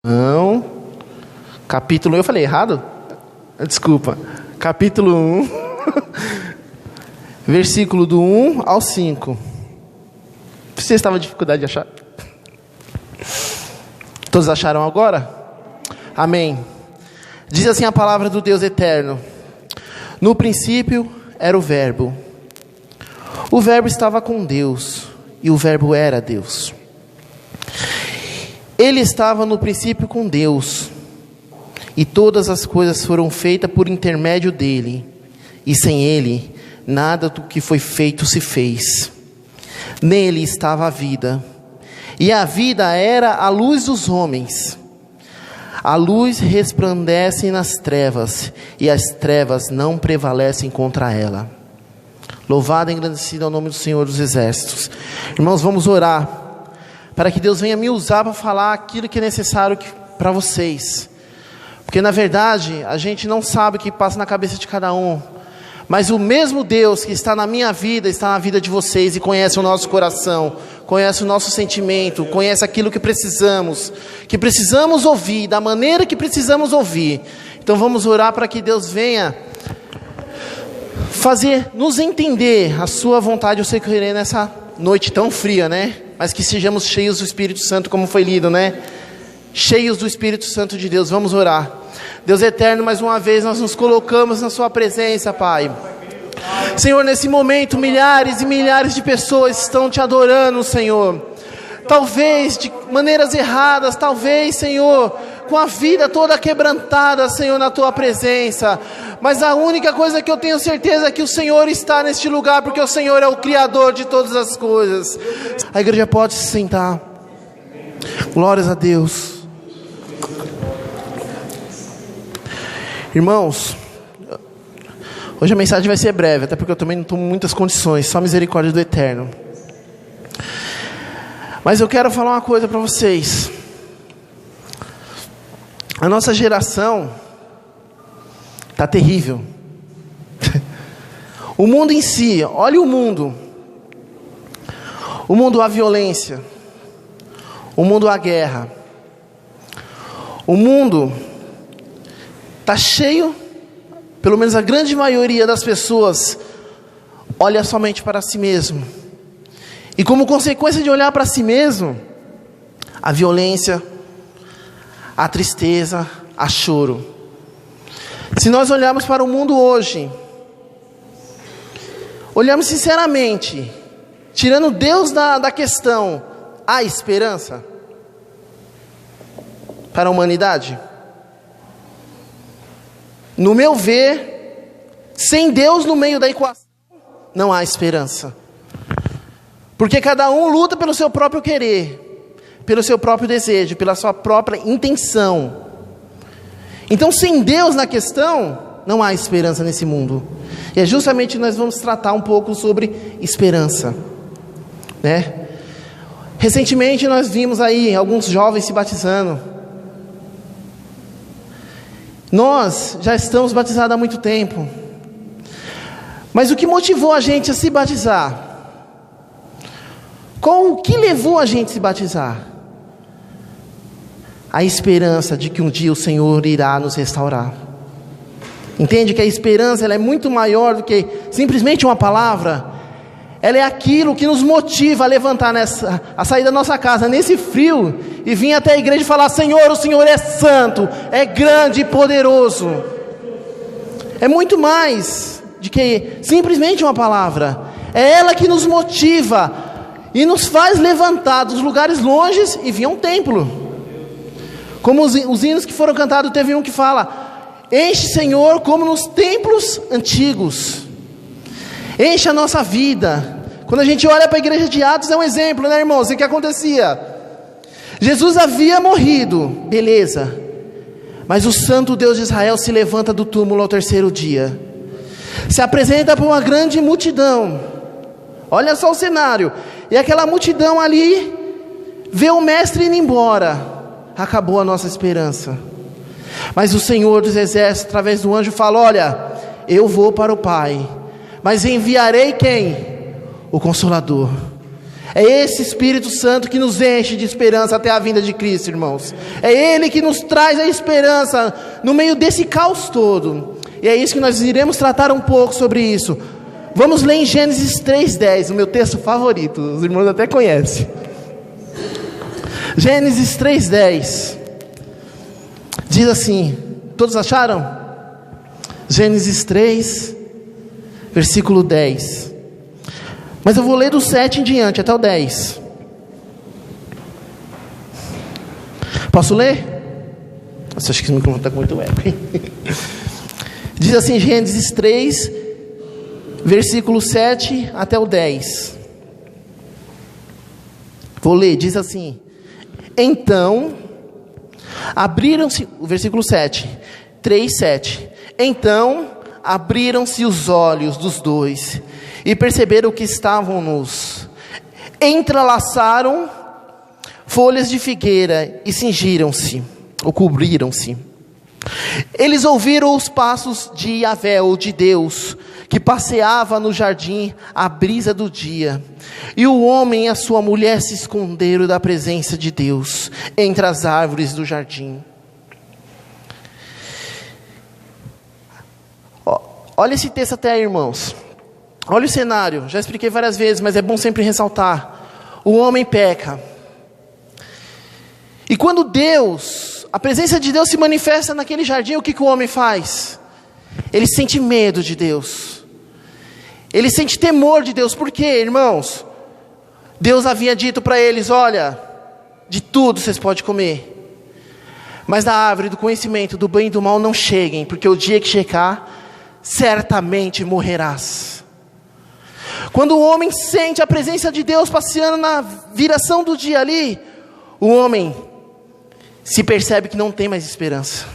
Não. Capítulo 1, eu falei errado? Desculpa. Capítulo 1, versículo do 1 ao 5. Você estava com dificuldade de achar? Todos acharam agora? Amém. Diz assim a palavra do Deus eterno: no princípio era o Verbo. O Verbo estava com Deus, e o Verbo era Deus. Ele estava no princípio com Deus, e todas as coisas foram feitas por intermédio dele, e sem ele, nada do que foi feito se fez. Nele estava a vida, e a vida era a luz dos homens. A luz resplandece nas trevas, e as trevas não prevalecem contra ela. Louvado e engrandecido é o nome do Senhor dos Exércitos. Irmãos, vamos orar para que Deus venha me usar para falar aquilo que é necessário para vocês. Porque na verdade, a gente não sabe o que passa na cabeça de cada um. Mas o mesmo Deus que está na minha vida, está na vida de vocês e conhece o nosso coração, conhece o nosso sentimento, conhece aquilo que precisamos ouvir, da maneira que precisamos ouvir. Então vamos orar para que Deus venha nos entender a sua vontade. Eu sei que eu irei nessa noite tão fria, né? Mas que sejamos cheios do Espírito Santo, como foi lido, né? Cheios do Espírito Santo de Deus. Vamos orar. Deus eterno, mais uma vez nós nos colocamos na sua presença, Pai. Senhor, nesse momento milhares e milhares de pessoas estão te adorando, Senhor. Talvez de maneiras erradas, talvez, Senhor, com a vida toda quebrantada, Senhor, na tua presença. Mas a única coisa que eu tenho certeza é que o Senhor está neste lugar, porque o Senhor é o Criador de todas as coisas. A igreja pode se sentar. Glórias a Deus. Irmãos, hoje a mensagem vai ser breve, até porque eu também não estou em muitas condições, só misericórdia do Eterno. Mas eu quero falar uma coisa para vocês. A nossa geração está terrível. O mundo em si, olha o mundo. O mundo à violência. O mundo à guerra. O mundo está cheio, pelo menos a grande maioria das pessoas olha somente para si mesmo. E como consequência de olhar para si mesmo, a violência, a tristeza, a choro. Se nós olharmos para o mundo hoje, olhamos sinceramente, tirando Deus da questão, há esperança para a humanidade? No meu ver, sem Deus no meio da equação, não há esperança. Porque cada um luta pelo seu próprio querer, pelo seu próprio desejo, pela sua própria intenção. Então, sem Deus na questão, não há esperança nesse mundo. E é justamente nós vamos tratar um pouco sobre esperança, né? Recentemente nós vimos aí alguns jovens se batizando. Nós já estamos batizados há muito tempo. Mas o que motivou a gente a se batizar? O que levou a gente a se batizar? A esperança de que um dia o Senhor irá nos restaurar. Entende que a esperança ela é muito maior do que simplesmente uma palavra. Ela é aquilo que nos motiva a levantar a sair da nossa casa nesse frio e vir até a igreja e falar: Senhor, o Senhor é santo, é grande e poderoso. É muito mais do que simplesmente uma palavra. É ela que nos motiva e nos faz levantar dos lugares longes e vir a um templo. Como os hinos que foram cantados, teve um que fala: enche, Senhor, como nos templos antigos. Enche a nossa vida. Quando a gente olha para a igreja de Atos, é um exemplo, né, irmãos? O que acontecia? Jesus havia morrido, beleza. Mas o santo Deus de Israel se levanta do túmulo ao terceiro dia. Se apresenta para uma grande multidão. Olha só o cenário. E aquela multidão ali vê o mestre indo embora. Acabou a nossa esperança. Mas o Senhor dos Exércitos, através do anjo, fala: olha, eu vou para o Pai, mas enviarei quem? O Consolador. É esse Espírito Santo que nos enche de esperança até a vinda de Cristo, irmãos. É Ele que nos traz a esperança no meio desse caos todo. E é isso que nós iremos tratar um pouco sobre isso. Vamos ler em Gênesis 3:10, o meu texto favorito, os irmãos até conhecem. Gênesis 3:10 diz assim, todos acharam? Gênesis 3, versículo 10. Mas eu vou ler do 7 em diante, até o 10. Posso ler? Nossa, acho que esse microfone está com muito eco. Diz assim, Gênesis 3, versículo 7 até o 10. Vou ler, diz assim: Então, abriram-se, o versículo 7, 3:7. Então, abriram-se os olhos dos dois, e perceberam que estavam nus. Entrelaçaram folhas de figueira, e cingiram-se, ou cobriram-se. Eles ouviram os passos de Yahvé, ou de Deus, que passeava no jardim à brisa do dia. E o homem e a sua mulher se esconderam da presença de Deus, entre as árvores do jardim. Olha esse texto até aí, irmãos. Olha o cenário, já expliquei várias vezes, mas é bom sempre ressaltar. O homem peca. E quando a presença de Deus se manifesta naquele jardim, o que o homem faz? Ele sente medo de Deus. Ele sente temor de Deus. Por quê, irmãos? Deus havia dito para eles, olha, de tudo vocês podem comer, mas da árvore do conhecimento do bem e do mal não cheguem, porque o dia que chegar, certamente morrerás. Quando o homem sente a presença de Deus passeando na viração do dia ali, o homem se percebe que não tem mais esperança.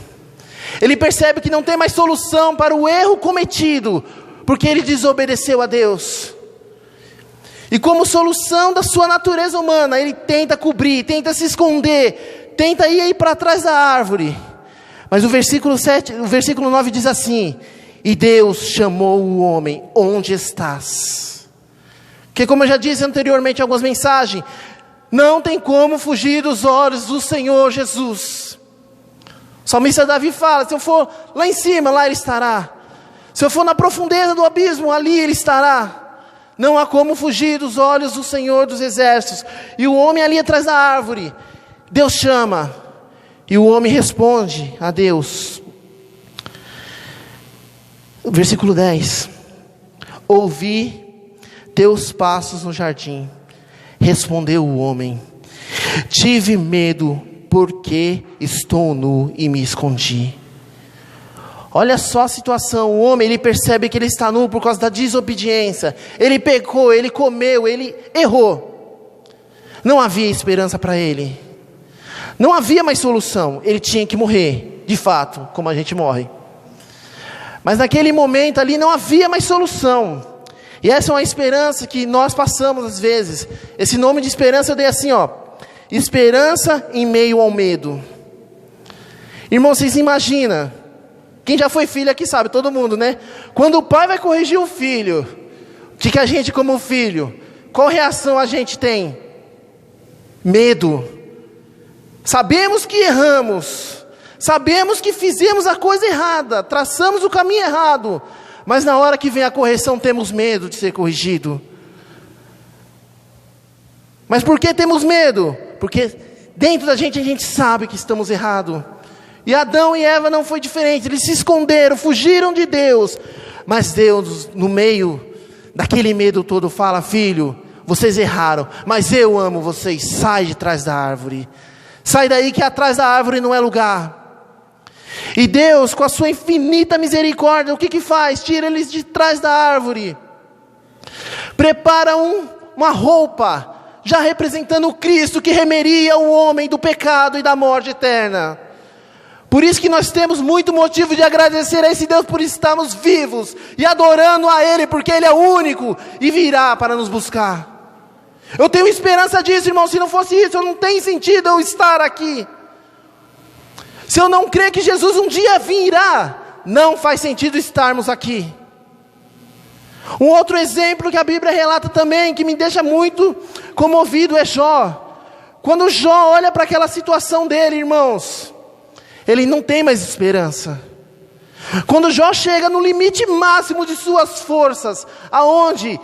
Ele percebe que não tem mais solução para o erro cometido, porque ele desobedeceu a Deus. E como solução da sua natureza humana, ele tenta cobrir, tenta se esconder, tenta ir para trás da árvore. Mas o versículo 9 diz assim: E Deus chamou o homem, onde estás? Porque como eu já disse anteriormente em algumas mensagens, não tem como fugir dos olhos do Senhor Jesus. O salmista Davi fala, se eu for lá em cima, lá Ele estará. Se eu for na profundeza do abismo, ali Ele estará. Não há como fugir dos olhos do Senhor dos exércitos. E o homem ali atrás da árvore, Deus chama, e o homem responde a Deus. Versículo 10: Ouvi teus passos no jardim. Respondeu o homem: Tive medo, porque estou nu e me escondi. Olha só a situação. O homem, ele percebe que ele está nu por causa da desobediência. Ele pecou, ele comeu, ele errou. Não havia esperança para ele. Não havia mais solução. Ele tinha que morrer, de fato, como a gente morre. Mas naquele momento ali não havia mais solução. E essa é uma esperança que nós passamos às vezes. Esse nome de esperança eu dei assim, esperança em meio ao medo. Irmão, vocês imaginam? Quem já foi filho aqui sabe, todo mundo, né? Quando o pai vai corrigir o filho, o que a gente como filho, qual reação a gente tem? Medo. Sabemos que erramos. Sabemos que fizemos a coisa errada, traçamos o caminho errado, mas na hora que vem a correção temos medo de ser corrigido. Mas por que temos medo? Porque dentro da gente a gente sabe que estamos errados. E Adão e Eva não foi diferente, eles se esconderam, fugiram de Deus. Mas Deus, no meio daquele medo todo, fala: filho, vocês erraram, mas eu amo vocês, sai de trás da árvore. Sai daí que atrás da árvore não é lugar. E Deus, com a sua infinita misericórdia, o que faz? Tira eles de trás da árvore. Prepara uma roupa, já representando o Cristo que remeria o homem do pecado e da morte eterna. Por isso que nós temos muito motivo de agradecer a esse Deus por estarmos vivos e adorando a Ele, porque Ele é o único e virá para nos buscar. Eu tenho esperança disso, irmão. Se não fosse isso, não tem sentido eu estar aqui. Se eu não crer que Jesus um dia virá, não faz sentido estarmos aqui. Um outro exemplo que a Bíblia relata também, que me deixa muito comovido, é Jó. Quando Jó olha para aquela situação dele, irmãos, ele não tem mais esperança. Quando Jó chega no limite máximo de suas forças, aonde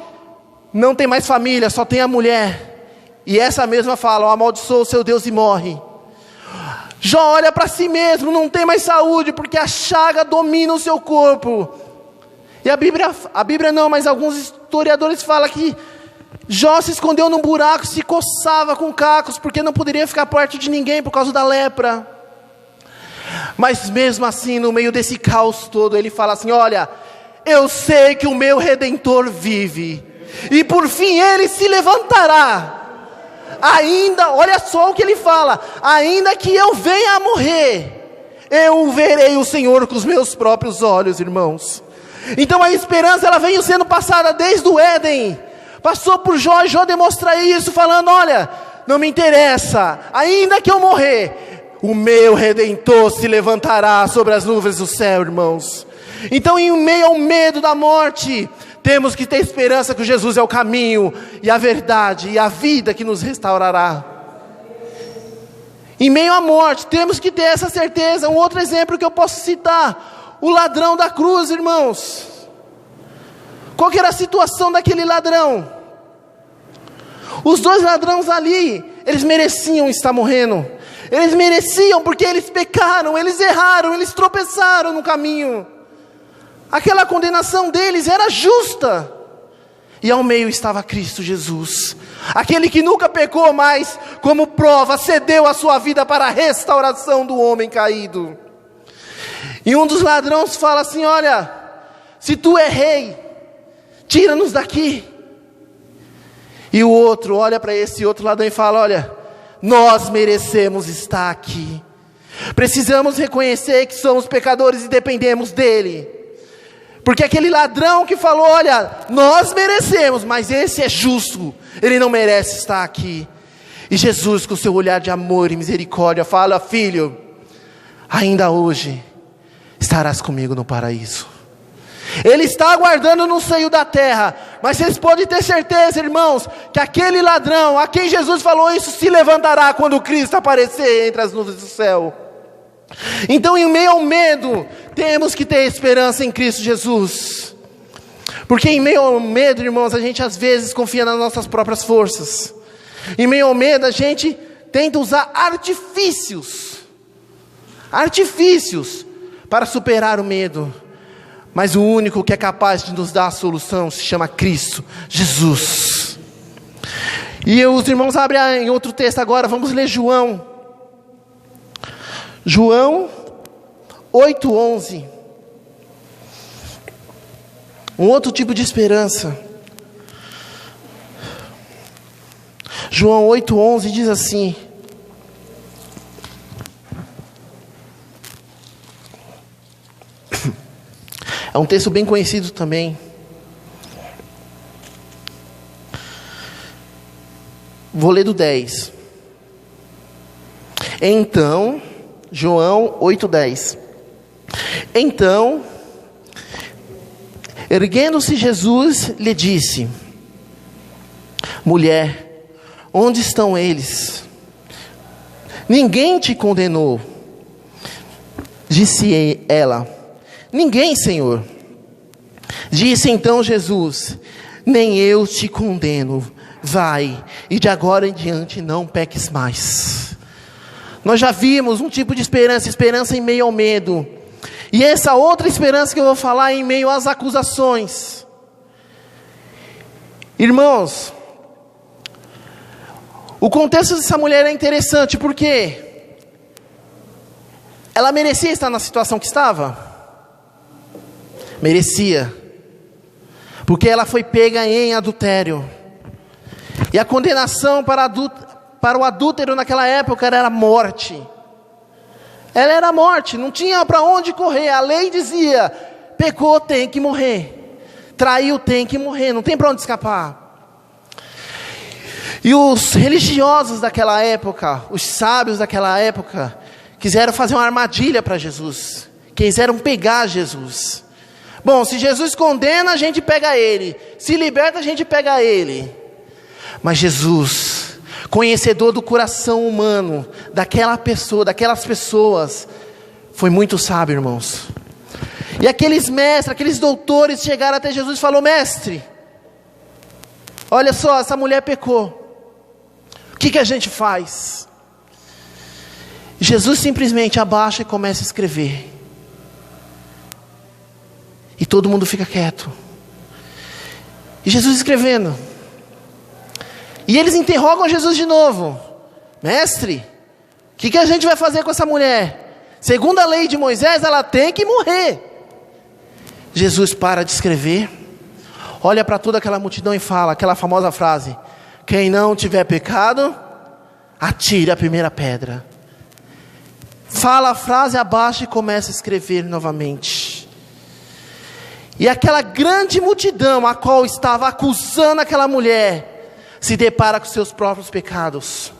não tem mais família, só tem a mulher, e essa mesma fala: amaldiçoa o seu Deus e morre. Jó olha para si mesmo, não tem mais saúde, porque a chaga domina o seu corpo. E a Bíblia não, mas alguns historiadores falam que Jó se escondeu num buraco, se coçava com cacos, porque não poderia ficar perto de ninguém por causa da lepra. Mas mesmo assim, no meio desse caos todo, ele fala assim: olha, eu sei que o meu Redentor vive, e por fim ele se levantará. Ainda, olha só o que ele fala: ainda que eu venha a morrer, eu verei o Senhor com os meus próprios olhos, irmãos. Então a esperança, ela vem sendo passada desde o Éden, passou por Jó, e Jó demonstra isso, falando: olha, não me interessa, ainda que eu morrer, o meu Redentor se levantará sobre as nuvens do céu, irmãos. Então, em meio ao medo da morte, temos que ter esperança que Jesus é o caminho, e a verdade, e a vida que nos restaurará. Em meio à morte, temos que ter essa certeza. Um outro exemplo que eu posso citar: o ladrão da cruz, irmãos. Qual que era a situação daquele ladrão? Os dois ladrões ali, eles mereciam estar morrendo. Eles mereciam, porque eles pecaram, eles erraram, eles tropeçaram no caminho. Aquela condenação deles era justa. E ao meio estava Cristo Jesus, aquele que nunca pecou, mas como prova cedeu a sua vida para a restauração do homem caído. E um dos ladrões fala assim: olha, se tu é rei, tira-nos daqui. E o outro olha para esse outro ladrão e fala: olha, nós merecemos estar aqui. Precisamos reconhecer que somos pecadores e dependemos dele. Porque aquele ladrão que falou: olha, nós merecemos, mas esse é justo, ele não merece estar aqui. E Jesus, com seu olhar de amor e misericórdia, fala: filho, ainda hoje estarás comigo no paraíso. Ele está aguardando no seio da terra, mas vocês podem ter certeza, irmãos, que aquele ladrão, a quem Jesus falou isso, se levantará quando Cristo aparecer entre as nuvens do céu. Então, em meio ao medo, temos que ter esperança em Cristo Jesus. Porque em meio ao medo, irmãos, a gente às vezes confia nas nossas próprias forças. Em meio ao medo, a gente tenta usar artifícios para superar o medo. Mas o único que é capaz de nos dar a solução se chama Cristo Jesus. E os irmãos abrem em outro texto agora, vamos ler João 8:11. Um outro tipo de esperança. João 8:11 diz assim: é um texto bem conhecido também. Vou ler do 10. Então, João 8:10. Então, erguendo-se Jesus, lhe disse: mulher, onde estão eles? Ninguém te condenou? Disse ela: ninguém, Senhor. Disse então Jesus: nem eu te condeno, vai, e de agora em diante não peques mais. Nós já vimos um tipo de esperança em meio ao medo. E essa outra esperança que eu vou falar é em meio às acusações. Irmãos, o contexto dessa mulher é interessante, porque ela merecia estar na situação que estava? Merecia, porque ela foi pega em adultério, e a condenação para o adúltero naquela época era a morte. Ela era a morte, não tinha para onde correr. A lei dizia: pecou, tem que morrer, traiu, tem que morrer, não tem para onde escapar. E os religiosos daquela época, os sábios daquela época, quiseram fazer uma armadilha para Jesus, quiseram pegar Jesus. Bom, se Jesus condena, a gente pega ele. Se liberta, a gente pega ele. Mas Jesus, conhecedor do coração humano, daquela pessoa, daquelas pessoas, foi muito sábio, irmãos. E aqueles mestres, aqueles doutores chegaram até Jesus e falaram: mestre, olha só, essa mulher pecou. O que a gente faz? Jesus simplesmente abaixa e começa a escrever. E todo mundo fica quieto. E Jesus escrevendo. E eles interrogam Jesus de novo: mestre, o que a gente vai fazer com essa mulher? Segundo a lei de Moisés, ela tem que morrer. Jesus para de escrever, olha para toda aquela multidão e fala aquela famosa frase: quem não tiver pecado, atire a primeira pedra. Fala a frase, abaixa e começa a escrever novamente. E aquela grande multidão, a qual estava acusando aquela mulher, se depara com seus próprios pecados.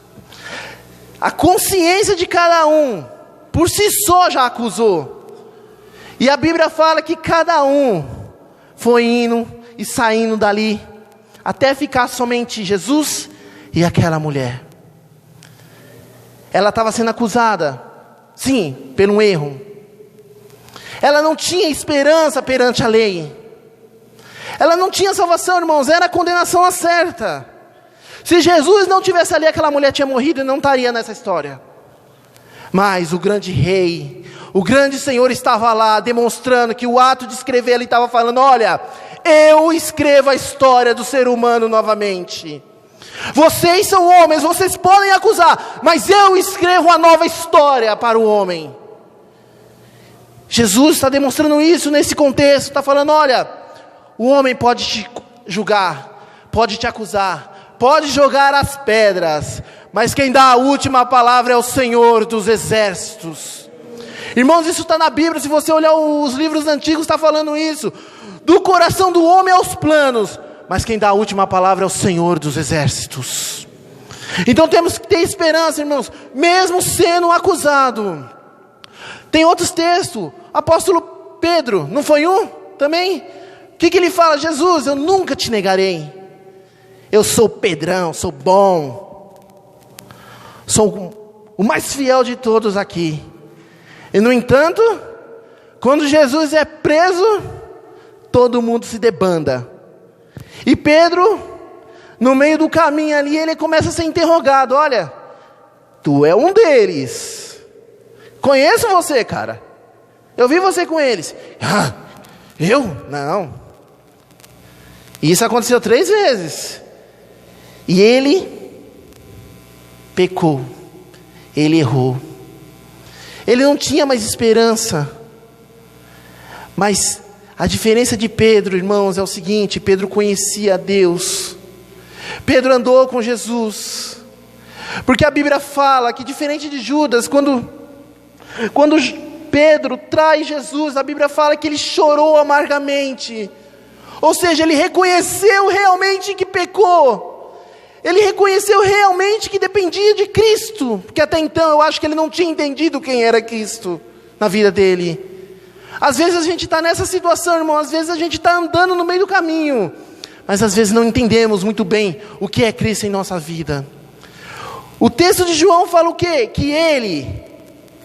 A consciência de cada um, por si só já acusou. E a Bíblia fala que cada um foi indo e saindo dali, até ficar somente Jesus e aquela mulher. Ela estava sendo acusada, sim, por um erro. Ela não tinha esperança perante a lei. Ela não tinha salvação, irmãos, era a condenação certa. Se Jesus não tivesse ali, aquela mulher tinha morrido e não estaria nessa história. Mas o grande rei, o grande Senhor estava lá, demonstrando que o ato de escrever, ele estava falando: olha, eu escrevo a história do ser humano novamente. Vocês são homens, vocês podem acusar, mas eu escrevo uma nova história para o homem. Jesus está demonstrando isso nesse contexto, está falando: olha, o homem pode te julgar, pode te acusar, pode jogar as pedras, mas quem dá a última palavra é o Senhor dos exércitos. Irmãos, isso está na Bíblia. Se você olhar os livros antigos, está falando isso. Do coração do homem aos planos, mas quem dá a última palavra é o Senhor dos exércitos. Então temos que ter esperança, irmãos, mesmo sendo acusado. Tem outros textos, apóstolo Pedro, não foi um também? O que ele fala? Jesus, eu nunca te negarei. Eu sou Pedrão, sou bom, sou o mais fiel de todos aqui. E no entanto, quando Jesus é preso, todo mundo se debanda. E Pedro, no meio do caminho ali, ele começa a ser interrogado: olha, tu é um deles. Conheço você, cara. Eu vi você com eles. Ah, eu? Não. E isso aconteceu 3 vezes. E ele pecou. Ele errou. Ele não tinha mais esperança. Mas a diferença de Pedro, irmãos, é o seguinte: Pedro conhecia a Deus. Pedro andou com Jesus. Porque a Bíblia fala que, diferente de Judas, quando Pedro trai Jesus, a Bíblia fala que ele chorou amargamente. Ou seja, ele reconheceu realmente que pecou. Ele reconheceu realmente que dependia de Cristo. Porque até então eu acho que ele não tinha entendido quem era Cristo na vida dele. Às vezes a gente está nessa situação, irmão. Às vezes a gente está andando no meio do caminho, mas às vezes não entendemos muito bem o que é Cristo em nossa vida. O texto de João fala o quê? Que Ele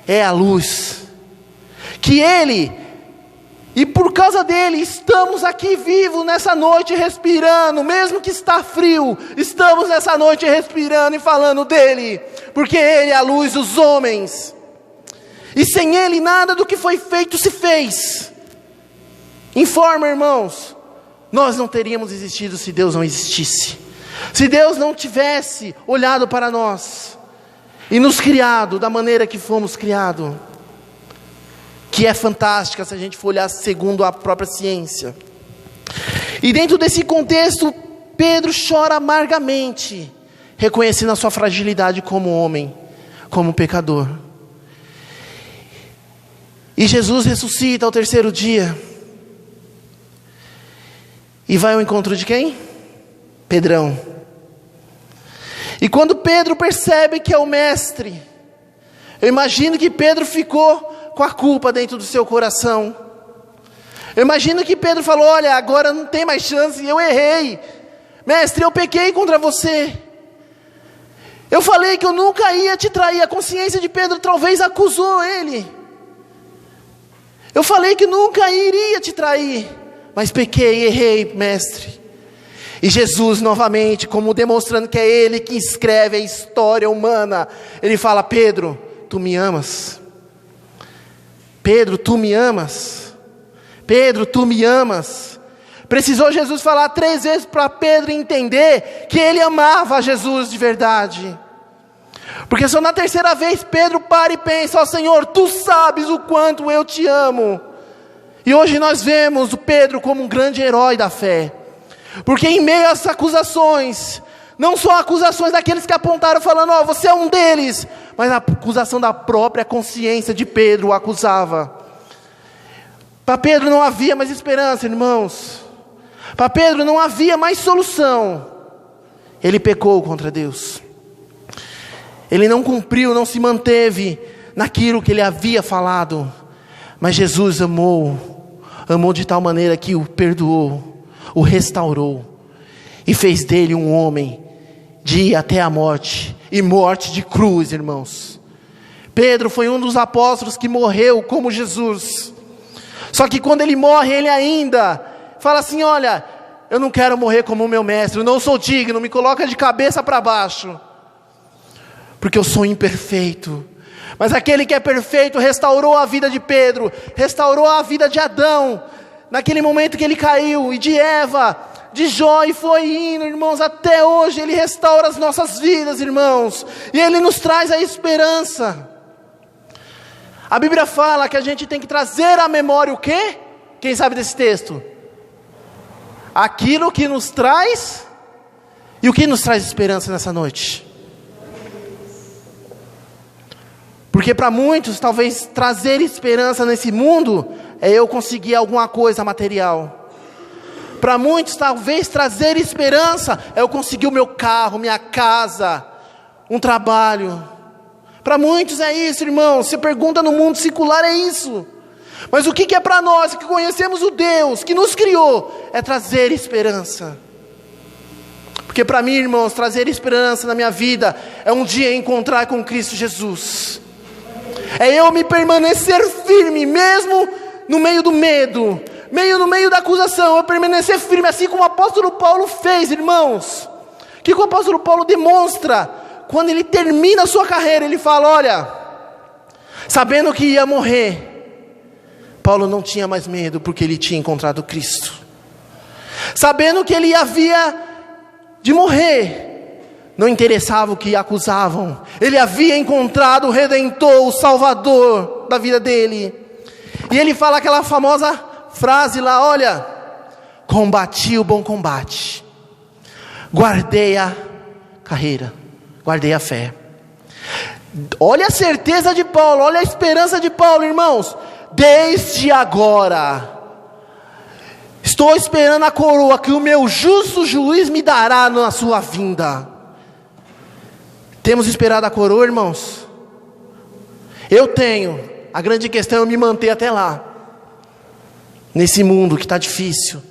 é a luz, que Ele, e por causa dEle, estamos aqui vivos nessa noite respirando, mesmo que está frio, estamos nessa noite respirando e falando dEle, porque Ele é a luz dos homens, e sem Ele nada do que foi feito se fez. Informa, irmãos, nós não teríamos existido se Deus não existisse, se Deus não tivesse olhado para nós, e nos criado da maneira que fomos criados, que é fantástica se a gente for olhar segundo a própria ciência. E dentro desse contexto, Pedro chora amargamente, reconhecendo a sua fragilidade como homem, como pecador. E Jesus ressuscita ao 3º dia, e vai ao encontro de quem? Pedrão. E quando Pedro percebe que é o mestre, eu imagino que Pedro ficou com a culpa dentro do seu coração. Eu imagino que Pedro falou: olha, agora não tem mais chance, eu errei. Mestre, eu pequei contra você. Eu falei que eu nunca ia te trair. A consciência de Pedro talvez acusou ele. Eu falei que nunca iria te trair, mas pequei, errei, mestre. E Jesus novamente, como demonstrando que é Ele que escreve a história humana, Ele fala: Pedro, tu me amas? Pedro, tu me amas? Pedro, tu me amas? Precisou Jesus falar 3 vezes para Pedro entender que ele amava Jesus de verdade. Porque só na 3ª vez Pedro para e pensa: ó Senhor, tu sabes o quanto eu te amo. E hoje nós vemos o Pedro como um grande herói da fé. Porque em meio às acusações, não só acusações daqueles que apontaram falando: ó, você é um deles, mas a acusação da própria consciência de Pedro o acusava. Para Pedro não havia mais esperança, irmãos. Para Pedro não havia mais solução. Ele pecou contra Deus. Ele não cumpriu, não se manteve naquilo que ele havia falado. Mas Jesus amou de tal maneira que o perdoou, o restaurou e fez dele um homem de ir até a morte, e morte de cruz, irmãos. Pedro foi um dos apóstolos que morreu como Jesus. Só que quando ele morre, ele ainda fala assim: olha, eu não quero morrer como o meu mestre, eu não sou digno, me coloca de cabeça para baixo, porque eu sou imperfeito. Mas aquele que é perfeito restaurou a vida de Pedro, restaurou a vida de Adão, naquele momento que ele caiu, e de Eva, de Jó, e foi indo, irmãos, até hoje. Ele restaura as nossas vidas, irmãos, e Ele nos traz a esperança. A Bíblia fala que a gente tem que trazer à memória o quê? Quem sabe desse texto? Aquilo que nos traz, e o que nos traz esperança nessa noite? Porque para muitos, talvez trazer esperança nesse mundo é eu conseguir alguma coisa material. Para muitos, talvez trazer esperança é eu conseguir o meu carro, minha casa, um trabalho. Para muitos é isso, irmão. Se pergunta no mundo secular, é isso. Mas o que é para nós que conhecemos o Deus que nos criou? É trazer esperança. Porque para mim, irmãos, trazer esperança na minha vida é um dia encontrar com Cristo Jesus. É eu me permanecer firme, mesmo no meio do medo, no meio da acusação, eu permanecer firme, assim como o apóstolo Paulo fez, irmãos. O que o apóstolo Paulo demonstra? Quando ele termina a sua carreira, ele fala: olha, sabendo que ia morrer, Paulo não tinha mais medo, porque ele tinha encontrado Cristo. Sabendo que ele havia de morrer, não interessava o que acusavam, ele havia encontrado o Redentor, o Salvador da vida dele. E ele fala aquela famosa frase lá: olha, combati o bom combate, guardei a carreira, guardei a fé. Olha a certeza de Paulo, olha a esperança de Paulo, irmãos. Desde agora estou esperando a coroa que o meu justo juiz me dará na sua vinda. Temos esperado a coroa, irmãos? Eu tenho. A grande questão é eu me manter até lá, nesse mundo que está difícil,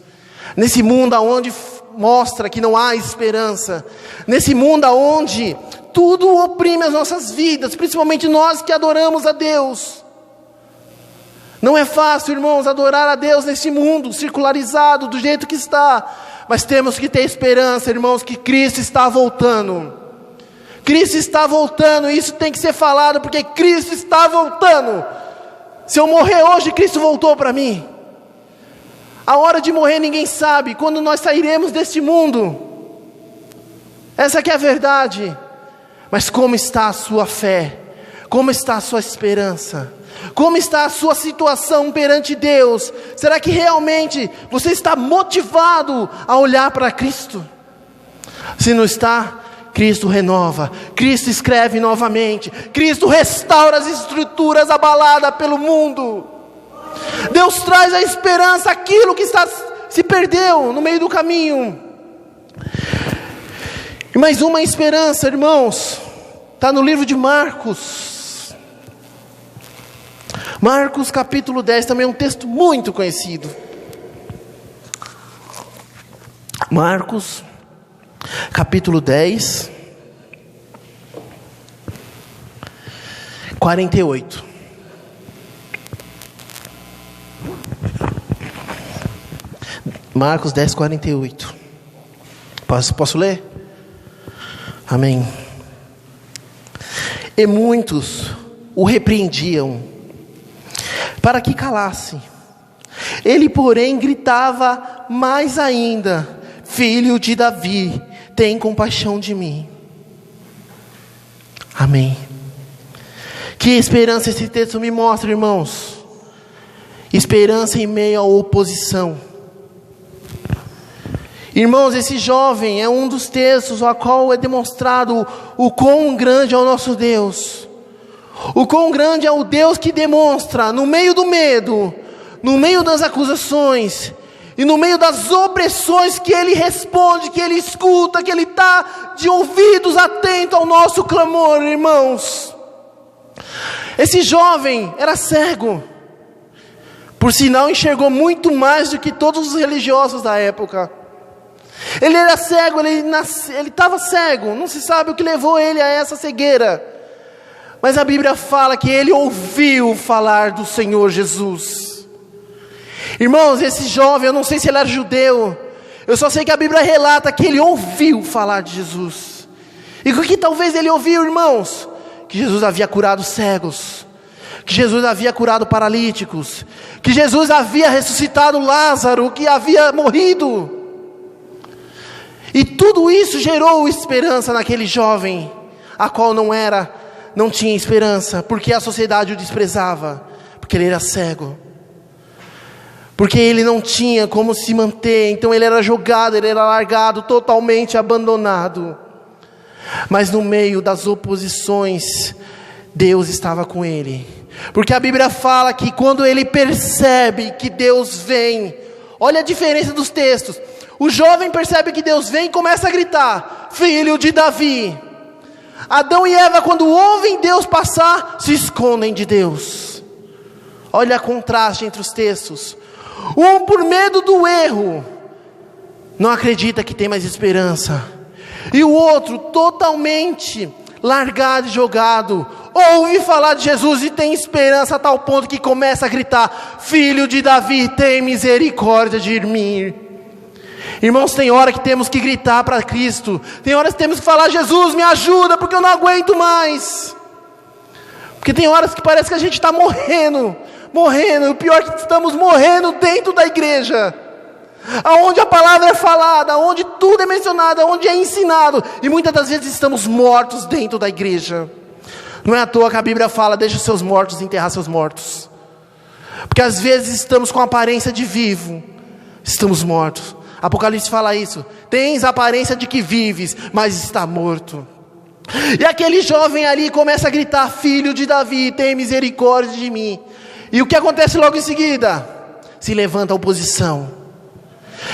nesse mundo onde mostra que não há esperança, nesse mundo onde tudo oprime as nossas vidas, principalmente nós que adoramos a Deus. Não é fácil, irmãos, adorar a Deus nesse mundo circularizado do jeito que está, mas temos que ter esperança, irmãos, que Cristo está voltando. Cristo está voltando, e isso tem que ser falado, porque Cristo está voltando. Se eu morrer hoje, Cristo voltou para mim. A hora de morrer ninguém sabe, quando nós sairemos deste mundo. Essa que é a verdade. Mas como está a sua fé? Como está a sua esperança? Como está a sua situação perante Deus? Será que realmente você está motivado a olhar para Cristo? Se não está, Cristo renova, Cristo escreve novamente, Cristo restaura as estruturas abaladas pelo mundo. Deus traz a esperança àquilo que se perdeu no meio do caminho. E mais uma esperança, irmãos, está no livro de Marcos. Marcos capítulo 10, também é um texto muito conhecido. Marcos, capítulo 10, 48. Marcos 10, 48. Posso ler? Amém. E muitos o repreendiam para que calasse. Ele, porém, gritava mais ainda: Filho de Davi, tem compaixão de mim. Amém. Que esperança esse texto me mostra, irmãos. Esperança em meio à oposição. Irmãos, esse jovem é um dos textos a qual é demonstrado o quão grande é o nosso Deus. O quão grande é o Deus que demonstra, no meio do medo, no meio das acusações e no meio das opressões, que Ele responde, que Ele escuta, que Ele está de ouvidos atentos ao nosso clamor, irmãos. Esse jovem era cego, por sinal enxergou muito mais do que todos os religiosos da época. Ele era cego, ele estava cego, não se sabe o que levou ele a essa cegueira, mas a Bíblia fala que ele ouviu falar do Senhor Jesus. Irmãos, esse jovem, eu não sei se ele era judeu, eu só sei que a Bíblia relata que ele ouviu falar de Jesus. E o que talvez ele ouviu, irmãos? Que Jesus havia curado cegos, que Jesus havia curado paralíticos, que Jesus havia ressuscitado Lázaro, que havia morrido. E tudo isso gerou esperança naquele jovem, a qual não tinha esperança, porque a sociedade o desprezava, porque ele era cego, porque ele não tinha como se manter, então ele era jogado, ele era largado, totalmente abandonado. Mas no meio das oposições, Deus estava com ele, porque a Bíblia fala que quando ele percebe que Deus vem, olha a diferença dos textos. O jovem percebe que Deus vem e começa a gritar: Filho de Davi. Adão e Eva, quando ouvem Deus passar, se escondem de Deus. Olha o contraste entre os textos. Um, por medo do erro, não acredita que tem mais esperança, e o outro, totalmente largado e jogado, ouve falar de Jesus e tem esperança a tal ponto que começa a gritar: Filho de Davi, tem misericórdia de mim. Irmãos, tem hora que temos que gritar para Cristo, tem horas que temos que falar: Jesus, me ajuda, porque eu não aguento mais. Porque tem horas que parece que a gente está morrendo, e o pior é que estamos morrendo dentro da igreja, aonde a palavra é falada, aonde tudo é mencionado, aonde é ensinado, e muitas das vezes estamos mortos dentro da igreja. Não é à toa que a Bíblia fala: deixa os seus mortos enterrar seus mortos, porque às vezes estamos com a aparência de vivo, estamos mortos. Apocalipse fala isso: tens a aparência de que vives, mas está morto. E aquele jovem ali começa a gritar: Filho de Davi, tem misericórdia de mim. E o que acontece logo em seguida? Se levanta a oposição,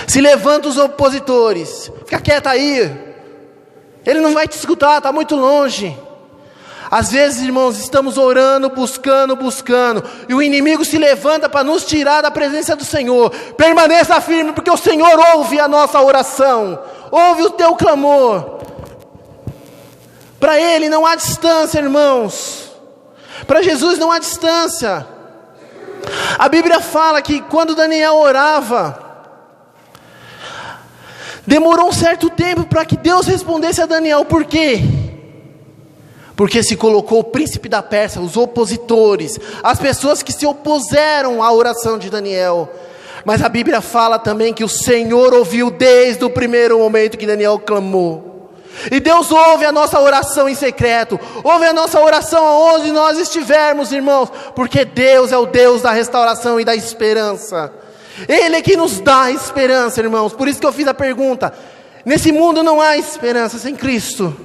se levanta os opositores. Fica quieto aí, ele não vai te escutar, está muito longe. Às vezes, irmãos, estamos orando, buscando, e o inimigo se levanta para nos tirar da presença do Senhor. Permaneça firme, porque o Senhor ouve a nossa oração, ouve o teu clamor. Para Ele não há distância, irmãos. Para Jesus não há distância. A Bíblia fala que quando Daniel orava, demorou um certo tempo para que Deus respondesse a Daniel. Por quê? Porque se colocou o príncipe da Pérsia, os opositores, as pessoas que se opuseram à oração de Daniel. Mas a Bíblia fala também que o Senhor ouviu desde o primeiro momento que Daniel clamou. E Deus ouve a nossa oração em secreto, ouve a nossa oração aonde nós estivermos, irmãos, porque Deus é o Deus da restauração e da esperança. Ele é que nos dá esperança, irmãos. Por isso que eu fiz a pergunta: nesse mundo não há esperança sem Cristo.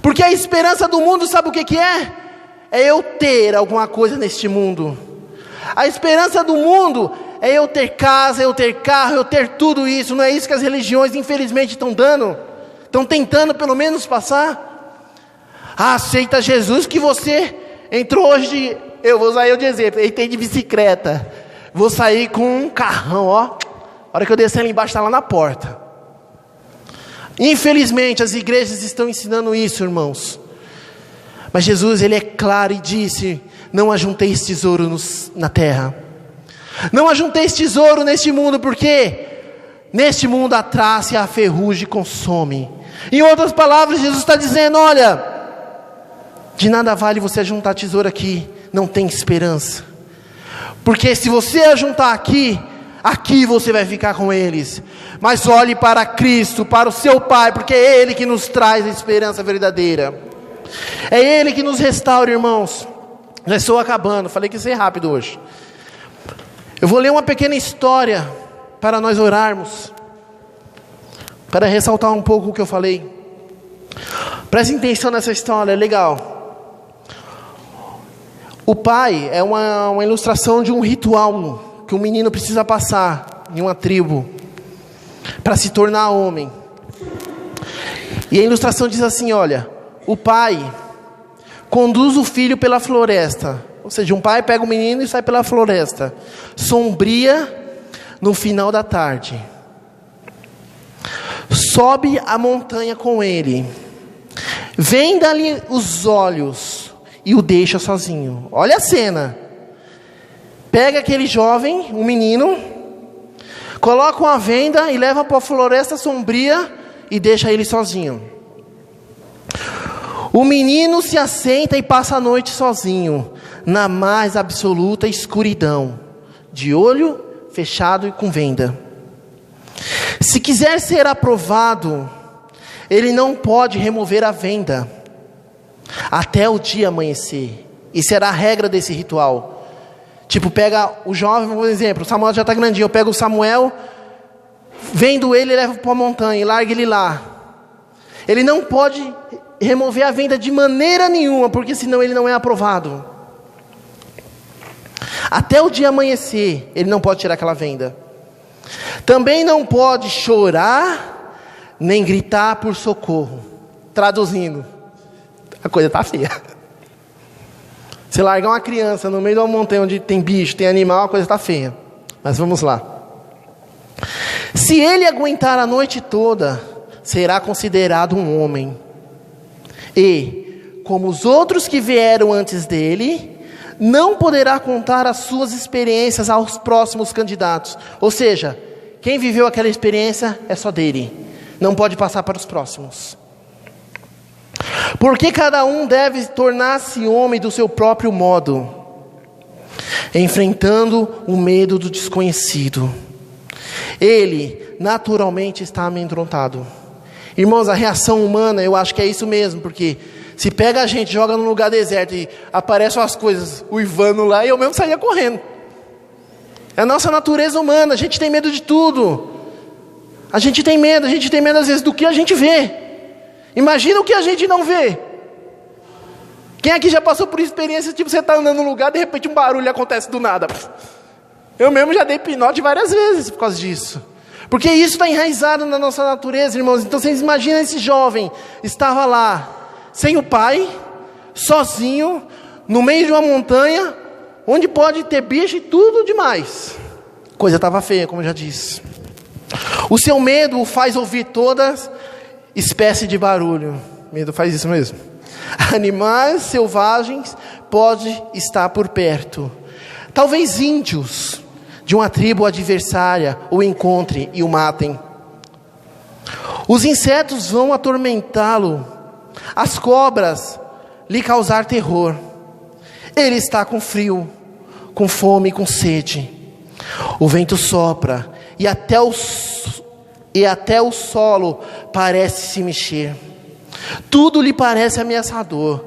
Porque a esperança do mundo, sabe o que é? É eu ter alguma coisa neste mundo. A esperança do mundo é eu ter casa, eu ter carro, eu ter tudo isso. Não é isso que as religiões infelizmente estão dando? Estão tentando pelo menos passar. Aceita Jesus que você entrou hoje, eu vou usar eu de exemplo, entrei de bicicleta, vou sair com um carrão, ó. A hora que eu descer lá embaixo, está lá na porta. Infelizmente as igrejas estão ensinando isso, irmãos. Mas Jesus, ele é claro e disse: não ajunteis tesouro na terra. Não ajunteis tesouro neste mundo, porque neste mundo a traça e a ferrugem consome. Em outras palavras, Jesus está dizendo: olha, de nada vale você ajuntar tesouro aqui, não tem esperança. Porque se você ajuntar aqui você vai ficar com eles. Mas olhe para Cristo, para o seu Pai, porque é Ele que nos traz a esperança verdadeira. É Ele que nos restaura, irmãos. Já estou acabando, falei que ia ser rápido hoje. Eu vou ler uma pequena história para nós orarmos, para ressaltar um pouco o que eu falei. Preste atenção nessa história, é legal. O pai é uma ilustração de um ritual que um menino precisa passar em uma tribo para se tornar homem. E a ilustração diz assim: olha, o pai conduz o filho pela floresta. Ou seja, um pai pega o menino e sai pela floresta sombria no final da tarde. Sobe a montanha com ele, venda-lhe os olhos e o deixa sozinho. Olha a cena. Pega aquele jovem, um menino, coloca uma venda e leva para a floresta sombria e deixa ele sozinho. O menino se assenta e passa a noite sozinho, na mais absoluta escuridão, de olho fechado e com venda. Se quiser ser aprovado, ele não pode remover a venda até o dia amanhecer. Isso era a regra desse ritual. Tipo, pega o jovem, por exemplo, o Samuel já está grandinho, eu pego o Samuel, vendo ele e levo para a montanha e largo ele lá. Ele não pode remover a venda de maneira nenhuma, porque senão ele não é aprovado. Até o dia amanhecer, ele não pode tirar aquela venda. Também não pode chorar, nem gritar por socorro. Traduzindo, a coisa está feia. Se largar uma criança no meio de uma montanha onde tem bicho, tem animal, a coisa está feia. Mas vamos lá. Se ele aguentar a noite toda, será considerado um homem. E, como os outros que vieram antes dele, não poderá contar as suas experiências aos próximos candidatos. Ou seja, quem viveu aquela experiência é só dele. Não pode passar para os próximos. Porque cada um deve tornar-se homem do seu próprio modo, enfrentando o medo do desconhecido. Ele naturalmente está amedrontado. Irmãos, a reação humana, eu acho que é isso mesmo, porque se pega a gente, joga num lugar deserto e aparecem as coisas uivando lá, e eu mesmo saía correndo. É a nossa natureza humana, a gente tem medo de tudo. A gente tem medo às vezes do que a gente vê. Imagina o que a gente não vê. Quem aqui já passou por experiência, tipo, você está andando num lugar, de repente um barulho acontece do nada. Eu mesmo já dei pinote várias vezes por causa disso. Porque isso está enraizado na nossa natureza, irmãos. Então vocês imaginam esse jovem, estava lá, sem o pai, sozinho, no meio de uma montanha, onde pode ter bicho e tudo demais. A coisa estava feia, como eu já disse. O seu medo o faz ouvir todas espécie de barulho. Medo faz isso mesmo. Animais selvagens podem estar por perto. Talvez índios de uma tribo adversária o encontrem e o matem. Os insetos vão atormentá-lo. As cobras lhe causar terror. Ele está com frio, com fome e com sede. O vento sopra e até o solo parece se mexer. Tudo lhe parece ameaçador,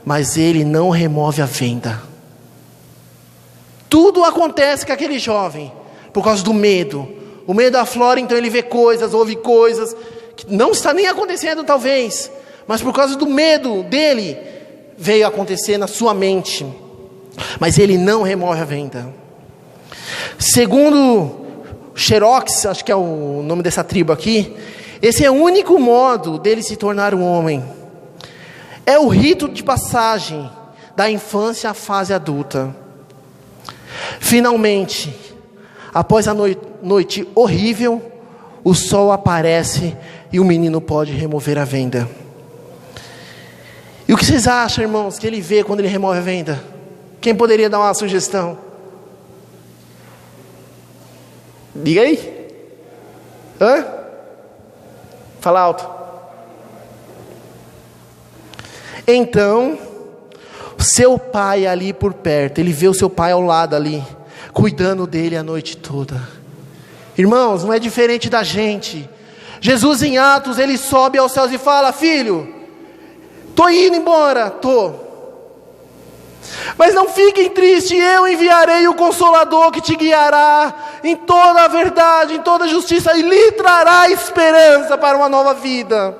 mas ele não remove a venda. Tudo acontece com aquele jovem por causa do medo. O medo aflora, então ele vê coisas, ouve coisas que não está nem acontecendo talvez, mas por causa do medo dele veio acontecer na sua mente. Mas ele não remove a venda. Segundo Xerox, acho que é o nome dessa tribo aqui, esse é o único modo dele se tornar um homem. É o rito de passagem da infância à fase adulta. Finalmente, após a noite horrível, o sol aparece e o menino pode remover a venda. E o que vocês acham, irmãos, que ele vê quando ele remove a venda? Quem poderia dar uma sugestão? Diga aí. Hã? Fala alto. Então, seu pai ali por perto, ele vê o seu pai ao lado ali, cuidando dele a noite toda. Irmãos, não é diferente da gente. Jesus em Atos, ele sobe aos céus e fala: filho, estou indo embora, mas não fiquem tristes, eu enviarei o Consolador que te guiará em toda a verdade, em toda a justiça, e lhe trará esperança para uma nova vida.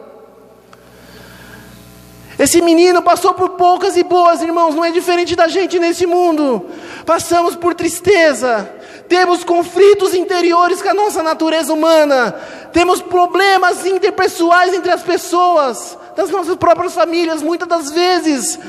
Esse menino passou por poucas e boas, irmãos, não é diferente da gente nesse mundo. Passamos por tristeza, temos conflitos interiores com a nossa natureza humana, temos problemas interpessoais entre as pessoas, das nossas próprias famílias, muitas das vezes.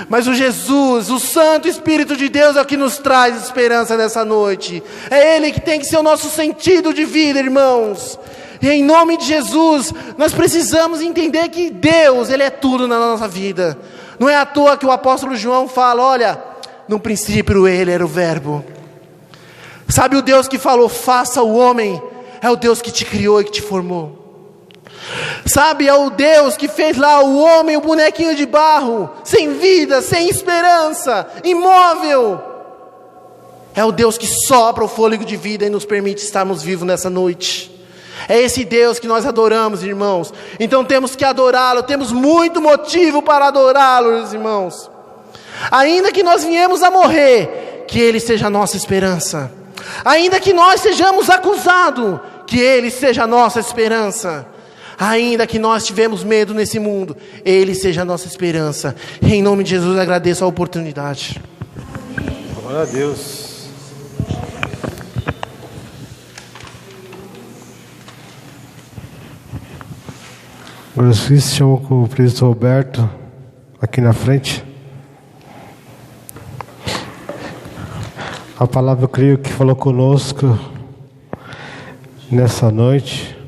Mas o Jesus, o Santo Espírito de Deus é o que nos traz esperança nessa noite. É Ele que tem que ser o nosso sentido de vida, irmãos. E em nome de Jesus, nós precisamos entender que Deus, Ele é tudo na nossa vida. Não é à toa que o apóstolo João fala: olha, no princípio Ele era o verbo. Sabe o Deus que falou, faça o homem, é o Deus que te criou e que te formou. Sabe, é o Deus que fez lá o homem, o bonequinho de barro, sem vida, sem esperança, imóvel. É o Deus que sopra o fôlego de vida e nos permite estarmos vivos nessa noite. É esse Deus que nós adoramos, irmãos. Então temos que adorá-lo, temos muito motivo para adorá-lo, irmãos. Ainda que nós viemos a morrer, que Ele seja a nossa esperança. Ainda que nós sejamos acusados, que Ele seja a nossa esperança. Ainda que nós tivemos medo nesse mundo, Ele seja a nossa esperança. E em nome de Jesus agradeço a oportunidade. Glória a Deus. Agora se chama com o presidente Roberto aqui na frente. A palavra, eu creio, que falou conosco nessa noite